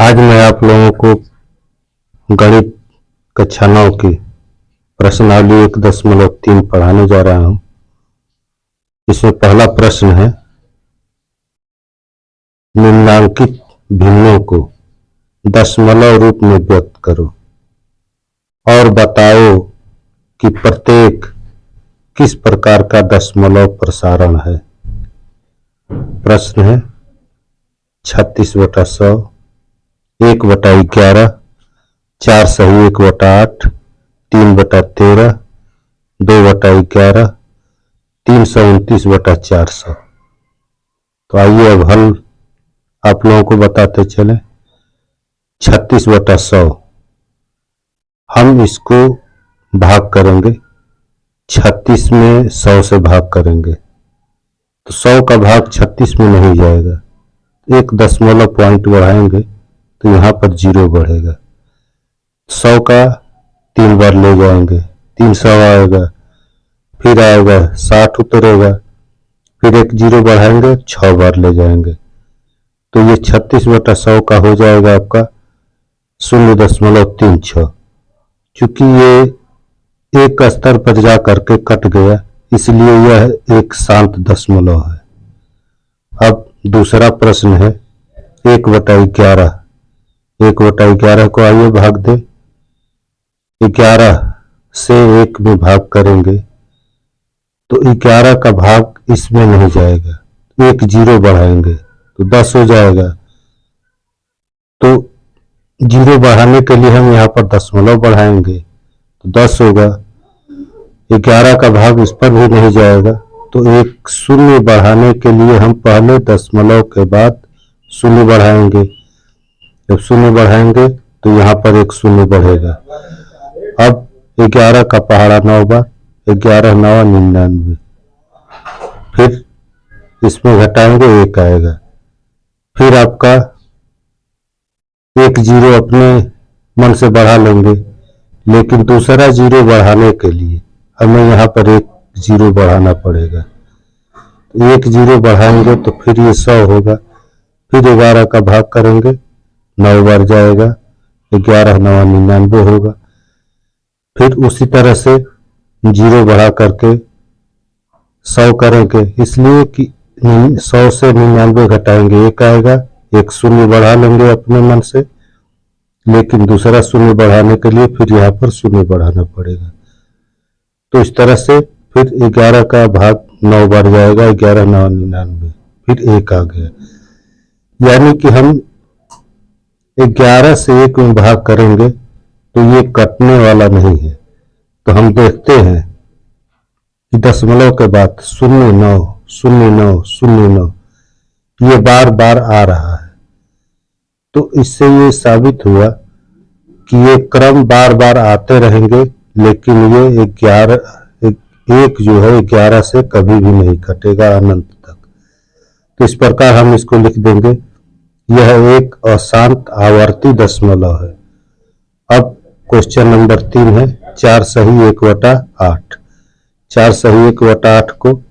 आज मैं आप लोगों को गणित कक्षा 9 की प्रश्नावली 1.3 पढ़ाने जा रहा हूं। इसमें पहला प्रश्न है, निम्नांकित भिन्नों को दशमलव रूप में व्यक्त करो और बताओ कि प्रत्येक किस प्रकार का दशमलव प्रसारण है। प्रश्न है 36/100, 1/11, 4 सही 1/8, 3/13, 2/11, 329/400। तो आइए अब हल आप लोगों को बताते चले। 36/100 हम इसको भाग करेंगे, 36 में 100 से भाग करेंगे तो 100 का भाग 36 में नहीं जाएगा, एक दशमलव पॉइंट बढ़ाएंगे तो यहां पर 0 बढ़ेगा। 100 का 3 बार ले जाएंगे, 300 आएगा, फिर आएगा 60 उतरेगा, फिर एक 0 बढ़ाएंगे 6 बार ले जाएंगे तो ये 36/100 का हो जाएगा आपका 0.36। चूंकि ये एक स्तर पर जा करके कट गया इसलिए यह एक शांत दशमलव है। अब दूसरा प्रश्न है 1/11। 1/11 को आइए भाग दे। 11 से 1 में भाग करेंगे तो 11 का भाग इसमें नहीं जाएगा, एक 0 बढ़ाएंगे तो 10 हो जाएगा। तो 0 बढ़ाने के लिए हम यहाँ पर दशमलव बढ़ाएंगे तो 10 होगा। 11 का भाग इस पर भी नहीं जाएगा तो एक 0 बढ़ाने के लिए हम पहले दशमलव के बाद 0 बढ़ाएंगे। जब 0 बढ़ाएंगे तो यहाँ पर एक 0 बढ़ेगा। अब 11 का पहाड़ा 9 बार, 11 9 99, फिर इसमें घटाएंगे 1 आएगा। फिर आपका एक 0 अपने मन से बढ़ा लेंगे, लेकिन दूसरा 0 बढ़ाने के लिए हमें यहाँ पर एक 0 बढ़ाना पड़ेगा। एक 0 बढ़ाएंगे तो फिर ये 100 होगा। फिर 11 का भाग करेंगे, 9 बार जाएगा, 11 9 99 होगा। फिर उसी तरह से 0 बढ़ा करके 100 करेंगे, इसलिए कि 100 से 99 घटाएंगे 1 आएगा, एक 0 बढ़ा लेंगे अपने मन से, लेकिन दूसरा 0 बढ़ाने के लिए फिर यहाँ पर 0 बढ़ाना पड़ेगा। तो इस तरह से फिर 11 का भाग 9 बार जाएगा, 11 9 99, फिर 1 आ गया। यानी कि हम 11 से 1 में भाग करेंगे तो ये कटने वाला नहीं है। तो हम देखते हैं कि दशमलव के बाद 0 9 0 9 0 9 ये बार बार आ रहा है। तो इससे ये साबित हुआ कि ये क्रम बार बार आते रहेंगे, लेकिन ये 1 जो है 11 से कभी भी नहीं कटेगा अनंत तक। तो इस प्रकार हम इसको लिख देंगे, यह एक अशांत आवर्ती दशमलव है। अब क्वेश्चन नंबर 3 है 4 सही 1/8। 4 सही 1/8 को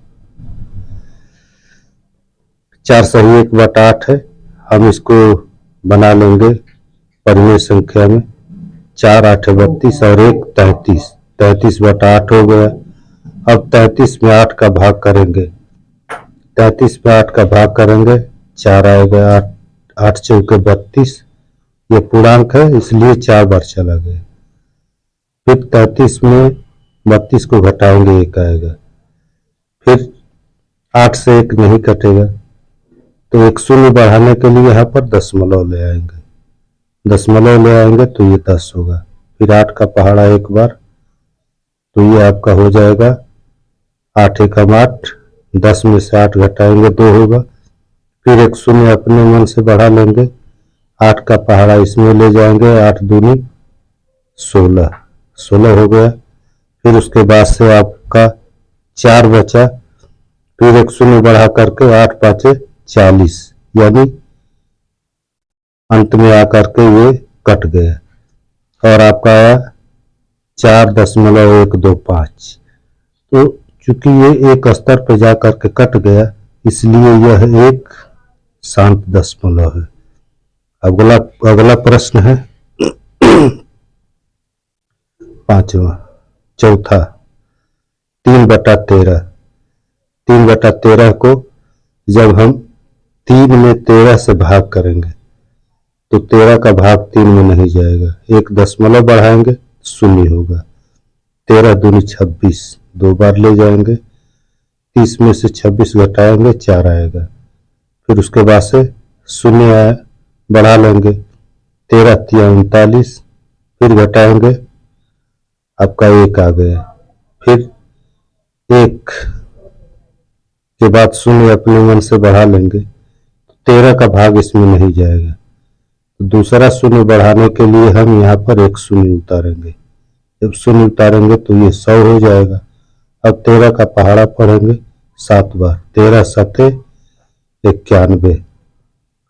4 सही 1/8 है, हम इसको बना लेंगे परिमेय संख्या में। 4 8 32 और 1 33, 33/8 हो गया। अब 33 में 8 का भाग करेंगे, 33 में 8 का भाग करेंगे 4 आएगा, 8 चौके 32, ये पूर्णांक है इसलिए 4 बार चला गया। फिर 33 में 32 को घटाएंगे 1 आएगा, फिर 8 से 1 नहीं कटेगा तो एक 0 बढ़ाने के लिए यहाँ पर दशमलव ले आएंगे, दशमलव ले आएंगे तो ये 10 होगा। फिर 8 का पहाड़ा 1 बार तो ये आपका हो जाएगा 8 1 8, 10 में से 8 घटाएंगे 2 होगा। फिर एक 0 अपने मन से बढ़ा लेंगे, 8 का पहाड़ा इसमें ले जाएंगे, 8 दूनी 16, 16 हो गया। फिर उसके बाद से आपका 4 बचा, फिर एक 0 बढ़ा करके 8 5 40, यानी अंत में आकर के ये कट गया और आपका आया 4.125। तो चूंकि ये एक स्तर पर जाकर के कट गया इसलिए यह एक शांत दशमलव है। अगला अगला प्रश्न है 5वां, चौथा, 3/13। 3/13 को जब हम 3 में 13 से भाग करेंगे तो 13 का भाग 3 में नहीं जाएगा, एक दशमलव बढ़ाएंगे, शून्य होगा। 13 दूनी 26, 2 बार ले जाएंगे, 30 में से 26 घटाएंगे, 4 आएगा। फिर उसके बाद से शून्य आया, बढ़ा लेंगे, 13 तिया 39, फिर घटाएंगे, आपका 1 आ गया। फिर 1 के बाद शून्य अपने मन से बढ़ा लेंगे, 13 का भाग इसमें नहीं जाएगा। तो दूसरा शून्य बढ़ाने के लिए हम यहाँ पर एक शून्य उतारेंगे, जब शून्य उतारेंगे तो ये 100 हो जाएगा। अब 13 का पहाड़ा पढ़ेंगे 7 बार, 13 7 91,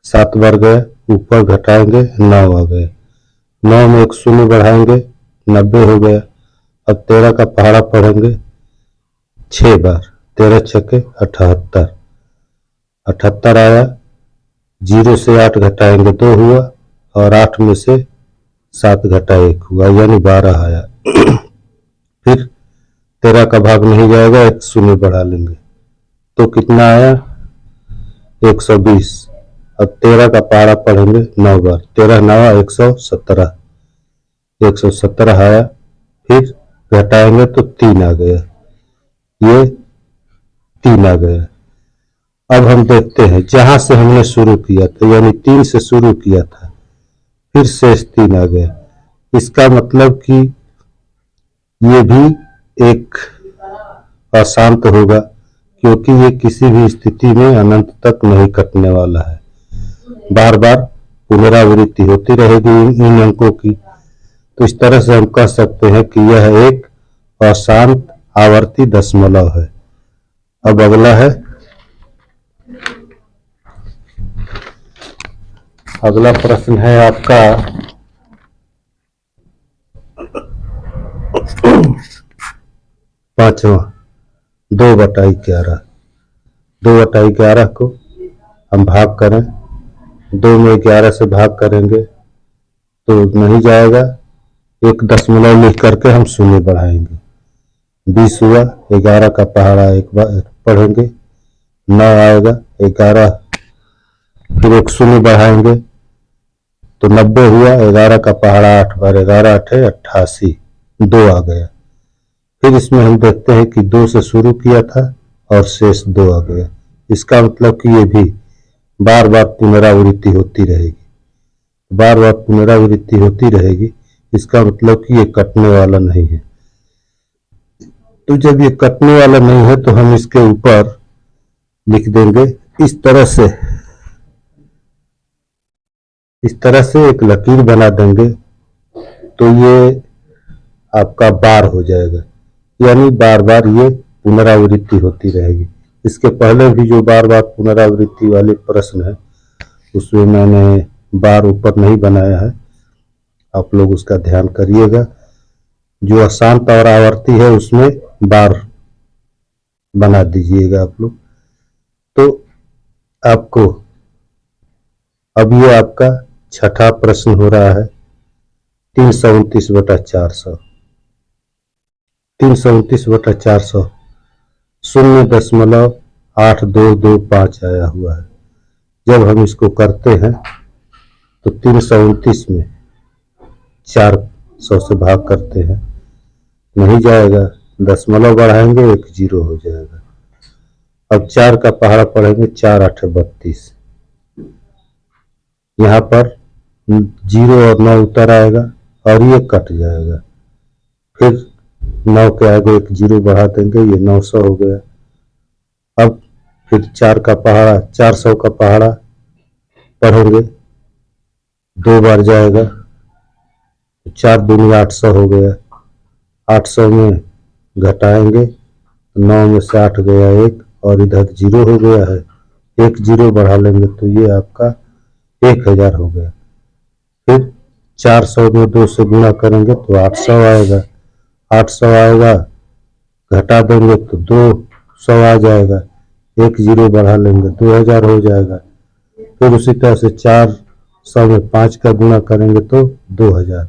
7 बार गया, ऊपर घटाएंगे 9 आ गए, 9 में एक शून्य बढ़ाएंगे 90 हो गया। अब 13 का पहाड़ा पढ़ेंगे 6 बार, 13 छके 78, 78 आया, 0 से 8 घटाएंगे 2 हुआ, और 8 में से 7 घटा 1 हुआ, यानी 12 आया। फिर 13 का भाग नहीं जाएगा, एक शून्य बढ़ा लेंगे तो कितना आया 120। अब 13 का पहाड़ा पढ़ेंगे 9 बार, 13 9 117, 117 आया, फिर घटाएंगे तो 3 आ गया, ये 3 आ गया। अब हम देखते हैं जहां से हमने शुरू किया था, यानी 3 से शुरू किया था, फिर शेष 3 आ गया। इसका मतलब कि ये भी एक अशांत होगा, क्योंकि ये किसी भी स्थिति में अनंत तक नहीं कटने वाला है, बार बार पुनरावृत्ति होती रहेगी इन अंकों की। तो इस तरह से हम कह सकते हैं कि यह एक अशांत आवर्ती दशमलव है। अब अगला है, अगला प्रश्न है आपका 5वां, 2/11। 2/11 को हम भाग करें, 2 में 11 से भाग करेंगे तो नहीं जाएगा, एक दशमलव लिख करके हम शून्य बढ़ाएंगे, 20 हुआ, 11 का पहाड़ा एक बार पढ़ेंगे, 9 आएगा, 11 फिर एक शून्य बढ़ाएंगे तो 90 हुआ, 11 का पहाड़ा 8 बार, 11 8 88, 2 आ गया। फिर इसमें हम देखते हैं कि 2 से शुरू किया था और शेष 2 आ गया। इसका मतलब कि ये भी बार बार पुनरावृत्ति होती रहेगी, बार बार पुनरावृत्ति होती रहेगी। इसका मतलब कि ये कटने वाला नहीं है। तो जब ये कटने वाला नहीं है तो हम इसके ऊपर लिख देंगे इस तरह से एक लकीर बना देंगे, तो ये आपका बार हो जाएगा, यानी बार बार ये पुनरावृत्ति होती रहेगी। इसके पहले भी जो बार बार पुनरावृत्ति वाले प्रश्न है उसमें मैंने बार ऊपर नहीं बनाया है, आप लोग उसका ध्यान करिएगा। जो अशांत और आवर्ती है उसमें बार बना दीजिएगा आप लोग। तो आपको अब ये आपका छठा प्रश्न हो रहा है 329/400। 329/400 0.8225 आया हुआ है। जब हम इसको करते हैं तो 329 में 400 से भाग करते हैं, नहीं जाएगा, दशमलव बढ़ाएंगे, एक 0 हो जाएगा। अब 4 का पहाड़ा पढ़ेंगे, 4 8 32, यहाँ पर 0 और 9 उतर आएगा और ये कट जाएगा। फिर 9 के आगे एक 0 बढ़ा देंगे, ये 900 हो गया। अब फिर 4 का पहाड़ा 400 का पहाड़ा पढ़ेंगे, 2 बार जाएगा, 4 दूनी 800 हो गया। 800 में घटाएंगे, 9 में से 8 गया 1 और इधर 0 हो गया है, एक 0 बढ़ा लेंगे तो ये आपका 1000 हो गया। फिर 400 में 2 से गुणा करेंगे तो 800 आएगा, 800 आएगा, घटा देंगे तो 200 आ जाएगा, एक 0 बढ़ा लेंगे 2000 हो जाएगा। फिर उसी तरह से 4 100 में 5 का गुणा करेंगे तो 2000,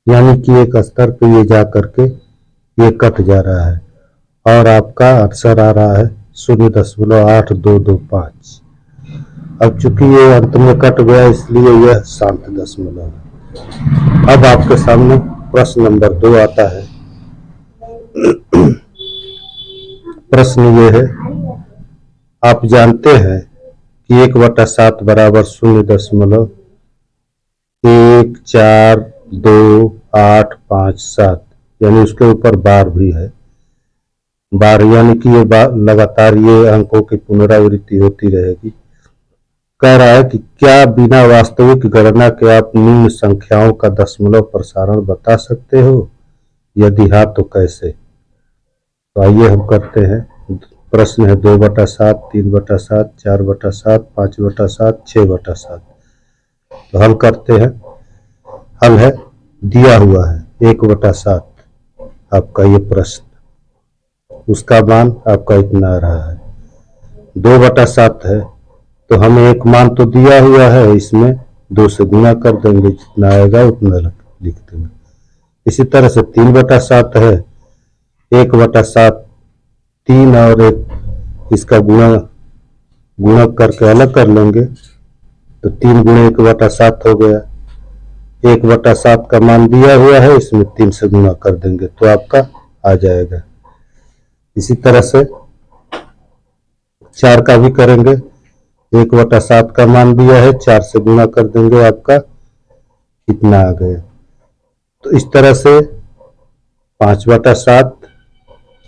यानी कि एक स्तर पे ये जा करके ये कट जा रहा है और आपका आंसर आ रहा है 0.8225। अब चूंकि ये अंत में कट गया इसलिए यह शांत दशमलव है। अब आपके सामने प्रश्न नंबर 2 आता है। प्रश्न ये है, आप जानते हैं कि 1/7 बराबर 0.142857, यानी उसके ऊपर बार भी है। बार यानी कि ये बार लगातार ये अंकों की पुनरावृत्ति होती रहेगी। कह रहा है कि क्या बिना वास्तविक गणना के आप निम्न संख्याओं का दशमलव प्रसारण बता सकते हो? यदि हाँ तो कैसे? तो आइए हम करते हैं। प्रश्न है 2/7, 3/7, 4/7, 5/7, 6/7। तो हल करते हैं। हल है दिया हुआ है 1/7 आपका ये प्रश्न, उसका मान आपका इतना आ रहा है। 2/7 है तो हमें एक मान तो दिया हुआ है, इसमें 2 से गुणा कर देंगे, जितना आएगा उतना लिख देंगे। इसी तरह से 3/7 है, 1/7 3 और 1 इसका गुणक करके अलग कर लेंगे तो 3 गुणे 1/7 हो गया। 1/7 का मान दिया हुआ है, इसमें 3 से गुणा कर देंगे तो आपका आ जाएगा। इसी तरह से 4 का भी करेंगे। 1/7 का मान दिया है, 4 से गुणा कर देंगे, आपका इतना आ गया। तो इस तरह से 5/7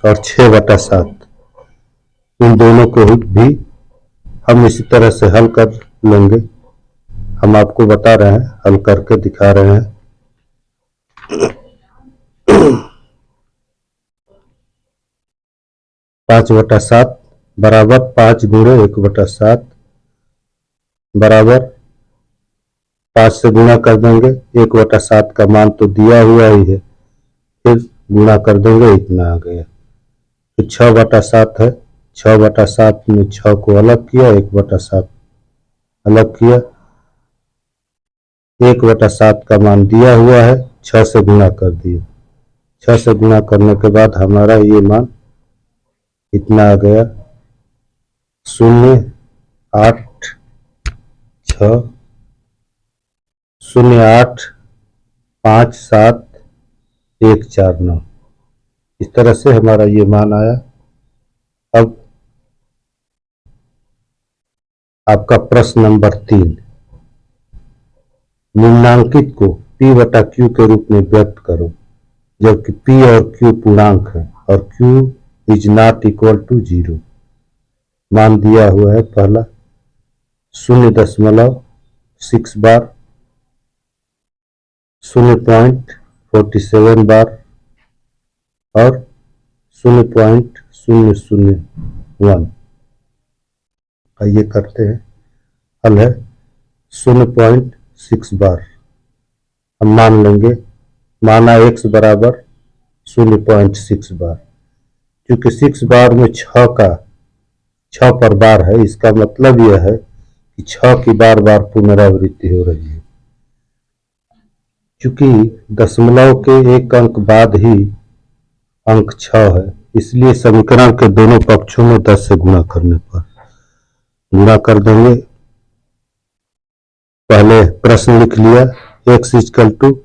और 6/7 इन दोनों को भी हम इसी तरह से हल कर लेंगे। हम आपको बता रहे हैं, हल करके दिखा रहे हैं। 5/7 बराबर 5 गुणे 1/7 बराबर 5 से गुणा कर देंगे। 1/7 का मान तो दिया हुआ ही है, फिर गुणा कर देंगे, इतना आ गया। फिर 6/7 है, 6/7 में 6 को अलग किया, 1/7 अलग किया। 1/7 का मान दिया हुआ है, 6 से गुणा कर दिए। 6 से गुणा करने के बाद हमारा ये मान इतना आ गया 0.8657149। इस तरह से हमारा ये मान आया। अब आपका प्रश्न नंबर 3, निम्नांकित को P/Q के रूप में व्यक्त करो जबकि P और Q पूर्णांक है और Q is not equal to 0। मान दिया हुआ है पहला 0.6 बार, 0.47 बार और 0.001। आइए करते हैं। हल है 0.6 बार। हम मान लेंगे, माना x बराबर 0.6 बार। क्योंकि 6 बार में 6 पर बार है, इसका मतलब यह है कि 6 की बार बार पुनरावृत्ति हो रही है। क्योंकि दशमलव के एक अंक बाद ही अंक 6 है, इसलिए समीकरण के दोनों पक्षों में 10 से गुणा करने पर गुणा कर देंगे। पहले प्रश्न लिख लिया, x इक्वल टू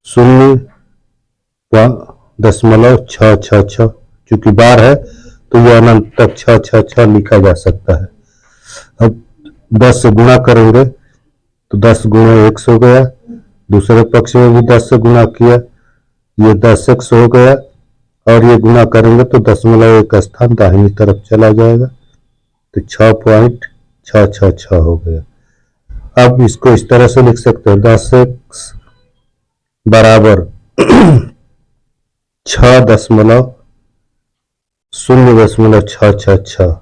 0.666। चूंकि बार है तो यह अनंत तक 666 लिखा जा सकता है। अब 10 से गुणा करेंगे तो 10 गुणे x हो गया, दूसरे पक्ष में भी 10 से गुणा किया, ये 10x हो गया, और ये गुणा करेंगे तो दशमलव एक स्थान दाहिनी तरफ चला जाएगा तो 6.666 हो गया। अब इसको इस तरह से लिख सकते हैं, 10x बराबर 6.666।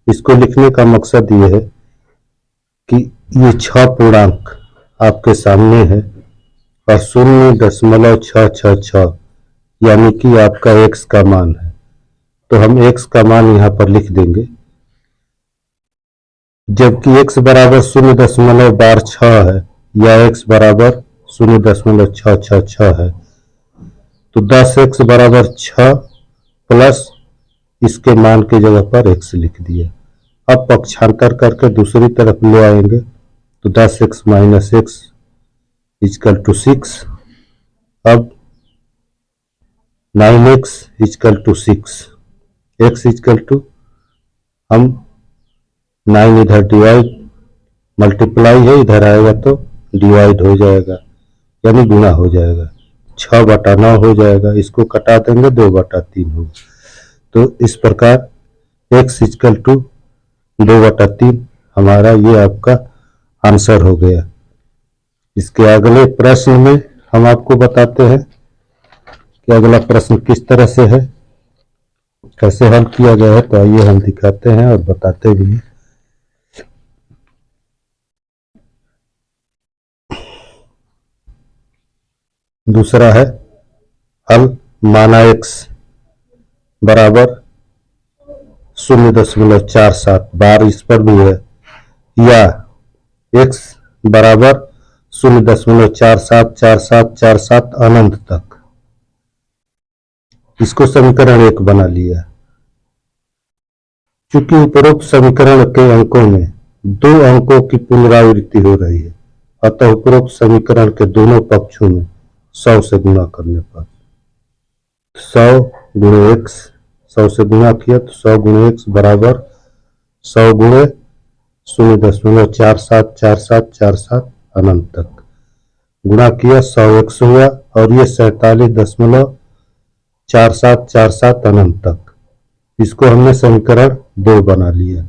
इसको लिखने का मकसद ये है कि ये 6 पूर्णांक आपके सामने है और 0.666 यानी कि आपका x का मान है। तो हम x का मान यहाँ पर लिख देंगे जबकि x बराबर 0.6 है या x बराबर 0.666 है, तो 10x बराबर 6 प्लस इसके मान की जगह पर x लिख दिया। अब पक्षांतर करके दूसरी तरफ ले आएंगे तो 10x minus x is equal to 6। अब 9x equal to 6, x equal to हम 9 इधर डिवाइड मल्टीप्लाई है, इधर आएगा तो डिवाइड हो जाएगा यानी गुणा हो जाएगा, 6/9 हो जाएगा। इसको कटा देंगे 2/3 होगा। तो इस प्रकार x इजकल टू 2/3 हमारा ये आपका आंसर हो गया। इसके अगले प्रश्न में हम आपको बताते हैं कि अगला प्रश्न किस तरह से है, कैसे हल किया गया है। तो आइए हम दिखाते हैं और बताते भी हैं। दूसरा है हल, माना x बराबर 0.47, बार इस पर भी है, या x बराबर 0.474747 अनंत तक। इसको समीकरण 1 बना लिया। चूंकि उपरोक्त समीकरण के अंकों में 2 अंकों की पुनरावृत्ति हो रही है, अतः उपरोक्त समीकरण के दोनों पक्षों में 100 से गुणा करने पर 100 गुणे x, 100 से गुणा किया तो 100 गुणे x बराबर 100 गुणे 0.474747 अनंत तक गुणा किया, 100x हुआ और ये 47.4747 अनंत तक। इसको हमने समीकरण 2 बना लिया।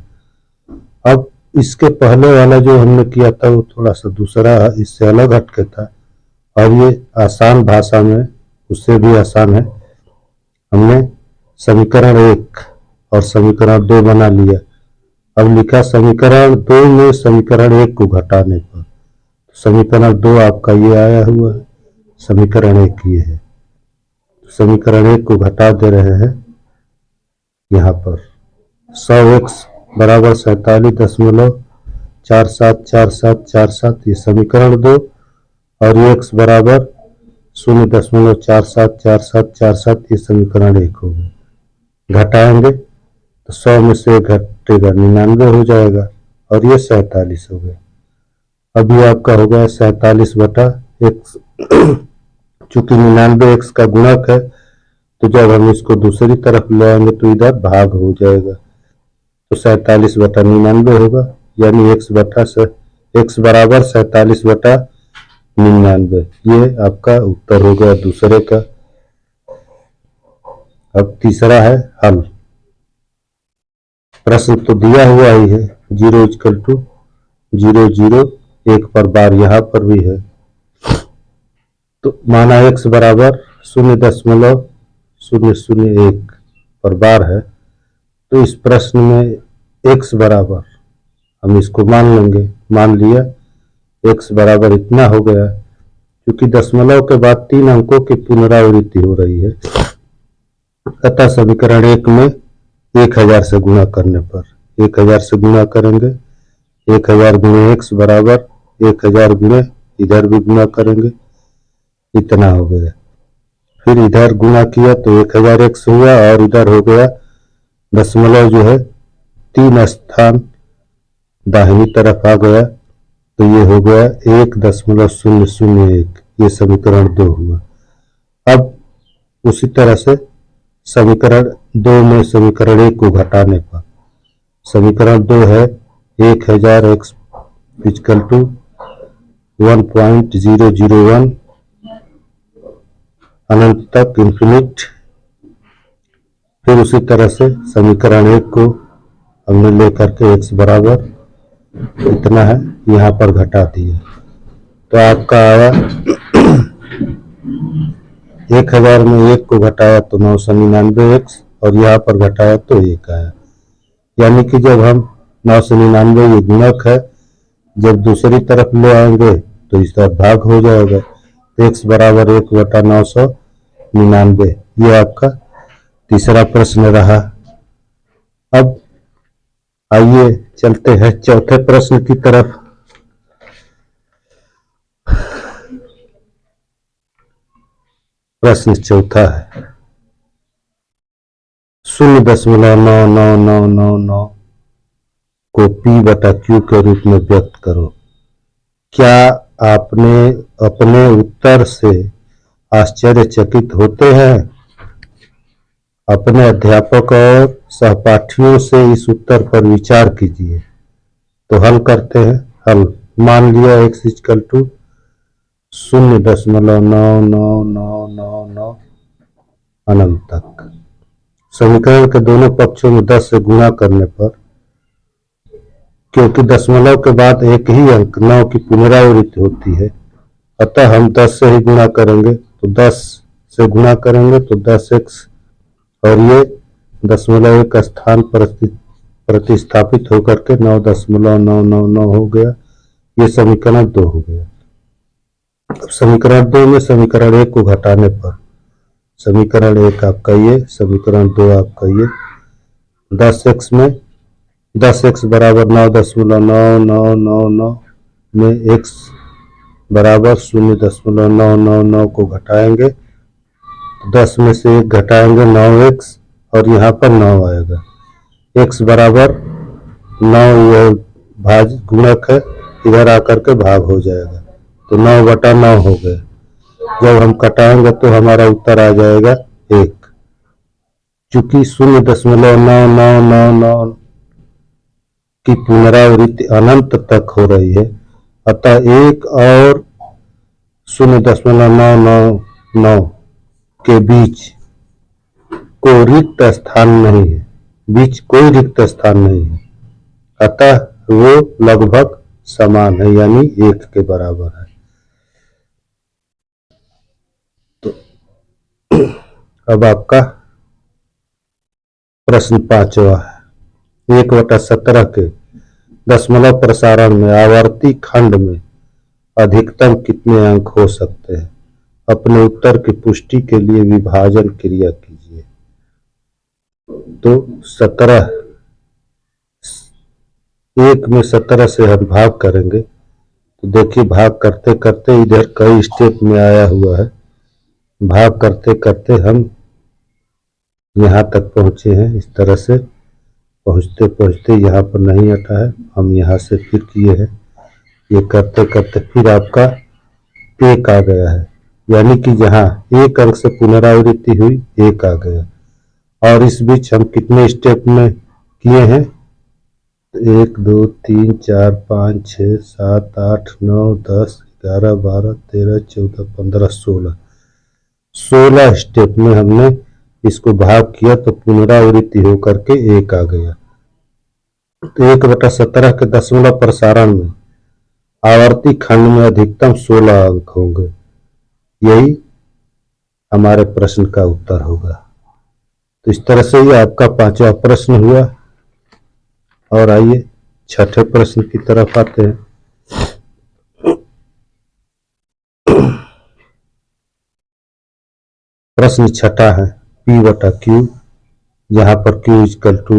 अब इसके पहले वाला जो हमने किया था वो थोड़ा सा दूसरा, इससे अलग हटके था, और ये आसान भाषा में उससे भी आसान है। हमने समीकरण 1 और समीकरण 2 बना लिया। अब लिखा समीकरण 2 में समीकरण 1 को घटाने पर, समीकरण 2 आपका ये आया हुआ है, समीकरण 1 ये है। समीकरण 1 को घटा दे रहे हैं यहाँ पर। 100x बराबर 47.474747 ये समीकरण 2, और ये x बराबर 0.474747 ये समीकरण 1 हो गया। घटाएंगे तो 100 में से घटेगा 99 हो जाएगा और ये 47 हो गया। अब ये आपका हो गया 47/x। चूंकि 99 x का गुणक है तो जब हम इसको दूसरी तरफ ले आएंगे तो इधर भाग हो जाएगा, तो 47/99 होगा, यानी x बराबर 47/99। ये आपका उत्तर हो गया दूसरे का। अब तीसरा है हल। प्रश्न तो दिया हुआ ही है, 0 इक्वल टू 0 0 1 पर बार यहाँ पर भी है। तो माना x बराबर 0.001 पर बार है, तो इस प्रश्न में x बराबर हम इसको मान लेंगे, मान लिया x बराबर इतना हो गया। क्योंकि दशमलव के बाद 3 अंकों की पुनरावृत्ति हो रही है, अतः समीकरण 1 में 1000 से गुणा करने पर 1000 से गुणा करेंगे, 1000 गुणे x बराबर 1000 गुणे इधर भी गुणा करेंगे, इतना हो गया। फिर इधर गुणा किया तो 1000x हुआ और इधर हो गया दशमलव जो है 3 स्थान दाहिनी तरफ आ गया, तो ये हो गया 1.001। ये समीकरण 2 हुआ। अब उसी तरह से समीकरण 2 में समीकरण 1 को घटाने पर समीकरण 2 है 1000x इक्वल टू 1.001 अनंत तक इंफिनिट। फिर उसी तरह से समीकरण 1 को हमने लेकर के x बराबर इतना है यहाँ पर घटा दिया, तो आपका आया 1000 में 1 को घटाया तो 999x और यहाँ पर घटाया तो 1 आया। यानी कि जब हम 999 ये गुणक है, जब दूसरी तरफ ले आएंगे तो इस तरफ भाग हो जाएगा, तो x बराबर 1/999। ये आपका तीसरा प्रश्न रहा। अब आइए चलते हैं चौथे प्रश्न की तरफ। प्रश्न चौथा है 0.9999 को P/Q के रूप में व्यक्त करो। क्या आपने अपने उत्तर से आश्चर्यचकित होते हैं? अपने अध्यापक और सहपाठियों से इस उत्तर पर विचार कीजिए। तो हल करते हैं। हल मान लिया x इक्वल टू 0.9999 अनंत तक। समीकरण के दोनों पक्षों में 10 से गुणा करने पर, क्योंकि दशमलव के बाद एक ही अंक 9 की पुनरावृत्ति होती है, अतः हम 10 से ही गुणा करेंगे। तो 10 से गुणा करेंगे तो 10x और ये दशमलव एक स्थान प्रतिस्थापित होकर के 9.999 हो गया। ये समीकरण 2 हो गया। अब समीकरण 2 में समीकरण 1 को घटाने पर समीकरण 1 आपका ये, समीकरण 2 आपका ये। 10x में 10x बराबर 9.9999 में x बराबर 0.999 को घटाएंगे। 10 में से 1 घटाएंगे 9x और यहाँ पर 9 आएगा। x बराबर 9, यह भाज गुणक है, इधर आकर के भाग हो जाएगा, तो 9/9 हो गया। जब हम घटाएंगे तो हमारा उत्तर आ जाएगा 1। चूंकि 0.9999 की पुनरावृत्ति अनंत तक हो रही है, अतः 1 और 0.999 के बीच को रिक्त स्थान नहीं है, बीच कोई रिक्त स्थान नहीं है, अतः वो लगभग समान है, यानी 1 के बराबर है। तो अब आपका प्रश्न 5वां है। 1/17 के दशमलव प्रसारण में आवर्ती खंड में अधिकतम कितने अंक हो सकते हैं? अपने उत्तर की पुष्टि के लिए विभाजन क्रिया कीजिए। तो 17, 1 में 17 से हम भाग करेंगे तो देखिए भाग करते करते इधर कई स्टेप में आया हुआ है। भाग करते करते हम यहाँ तक पहुँचे हैं। इस तरह से पहुँचते पहुँचते यहाँ पर नहीं हटा है, हम यहाँ से फिर किए हैं। ये करते करते फिर आपका 1 आ गया है, यानी कि जहाँ 1 अंक से पुनरावृत्ति हुई 1 आ गया। और इस बीच हम कितने स्टेप में किए हैं? 1 2 3 4 5 6 7 8 9 10 11 12 13 14 15 16 स्टेप में हमने इसको भाग किया, तो पुनरावृत्ति होकर के 1 आ गया। तो 1/17 के दशमलव प्रसारण में आवर्ती खंड में अधिकतम 16 अंक होंगे। यही हमारे प्रश्न का उत्तर होगा। तो इस तरह से ये आपका 5वां प्रश्न हुआ। और आइए छठे प्रश्न की तरफ आते हैं। प्रश्न छठा है P/Q, यहाँ पर Q equal to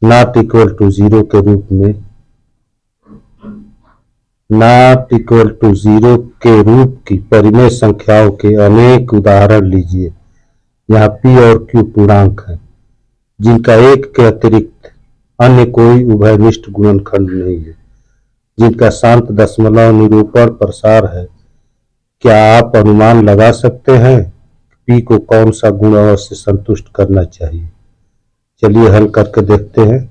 not equal to 0 के रूप में, नॉट इक्वल टू 0 के रूप की परिमेय संख्याओं के अनेक उदाहरण लीजिए। यहाँ P और Q पूर्णांक हैं, जिनका 1 के अतिरिक्त अन्य कोई उभयनिष्ठ गुणनखंड नहीं है, जिनका शांत दशमलव निरूपण प्रसार है। क्या आप अनुमान लगा सकते हैं P को कौन सा गुण अवश्य संतुष्ट करना चाहिए? चलिए हल करके देखते हैं।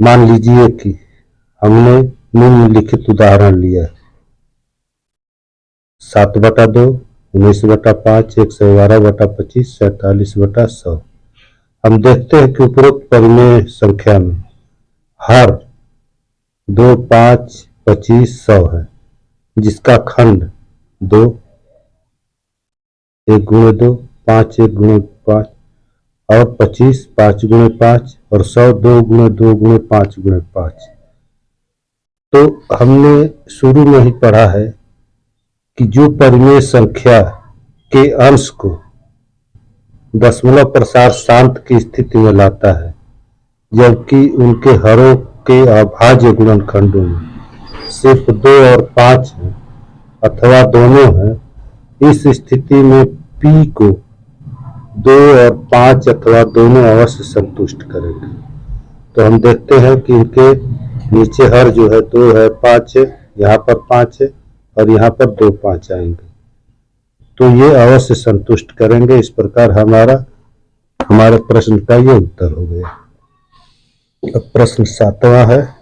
मान लीजिए कि हमने निम्नलिखित उदाहरण लिया है। 7/2, 19/5, 112/25, 47/100। हम देखते हैं कि उपरोक्त परिमेय संख्या में हर 2, 5, 25, 100 है, जिसका खंड 2, 1x2, 5, 1x5 और 25, 5x5 और 100, 2x2, 5x5। तो हमने शुरू में ही पढ़ा है कि जो परिमेय संख्या के अंश को दशमलव प्रसार शांत की स्थिति में लाता है, जबकि उनके हरों के अभाज्य गुणनखंडों में सिर्फ 2 और 5 हैं अथवा दोनों हैं। इस स्थिति में P को 2 और 5 अथवा दोनों अवश्य संतुष्ट करेंगे। तो हम देखते हैं कि इनके नीचे हर जो है 2 है, 5 है, यहाँ पर 5 है और यहाँ पर 2 5 आएंगे, तो ये अवश्य संतुष्ट करेंगे। इस प्रकार हमारे प्रश्न का ये उत्तर हो गया। अब प्रश्न 7वां है,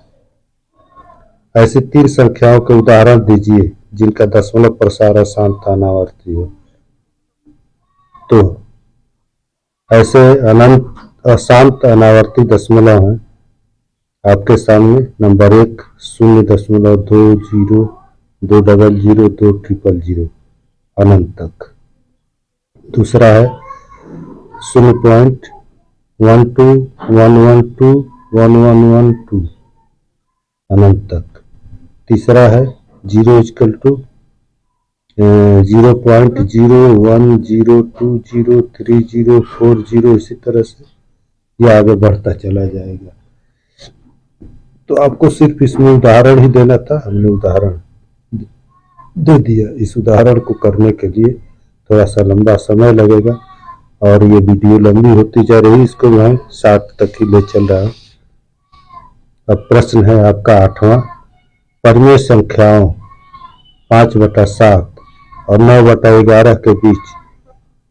ऐसी 3 संख्याओं के उदाहरण दीजिए जिनका दशमलव प्रसार अशांत अनावर्ती हो। तो ऐसे अनंत अशांत अनावर्ती दशमलव हैं आपके सामने। नंबर 1 0.20 200 200 अनंत तक। दूसरा है 0.12 112 1112 अनंत तक। तीसरा है 0 = 0.0102 30 40, इसी तरह से यह आगे बढ़ता चला जाएगा। तो आपको सिर्फ इसमें उदाहरण ही देना था, हमने उदाहरण दे दिया। इस उदाहरण को करने के लिए थोड़ा सा लंबा समय लगेगा और ये वीडियो लंबी होती जा रही है, इसको मैं 60 तक ही ले चल रहा हूँ। अब प्रश्न है आपका 8वां, परिमेय संख्याओं 5/7 और 9/11 के बीच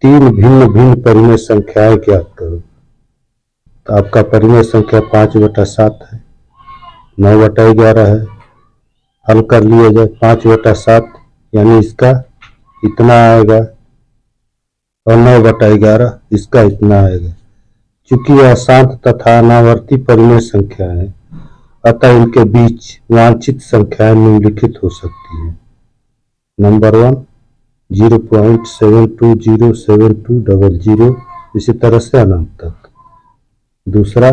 3 भिन्न भिन्न परिमेय संख्याएं ज्ञात करो। तो आपका परिमेय संख्या 5/7 है, 9/11 है। हल कर लिया जाए। 5/7 यानी इसका इतना आएगा और 9/11 इसका इतना आएगा। चूंकि यह अशांत तथा अनावर्ती परिमेय संख्या है, अतः इनके बीच वांछित संख्याएं निम्नलिखित हो सकती हैं। नंबर 1 0.7207200, इसी तरह से अनंत तक। दूसरा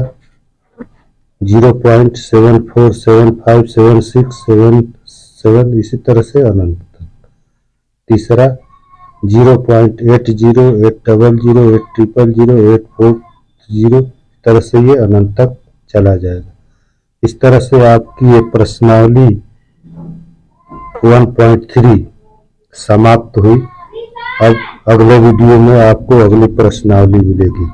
0.74757677, इसी तरह से अनंत तक। तीसरा 0.80800800840 तरह से ये अनंत तक चला जाएगा। इस तरह से आपकी ये प्रश्नावली 1.3 समाप्त हुई। अब अगले वीडियो में आपको अगली प्रश्नावली मिलेगी।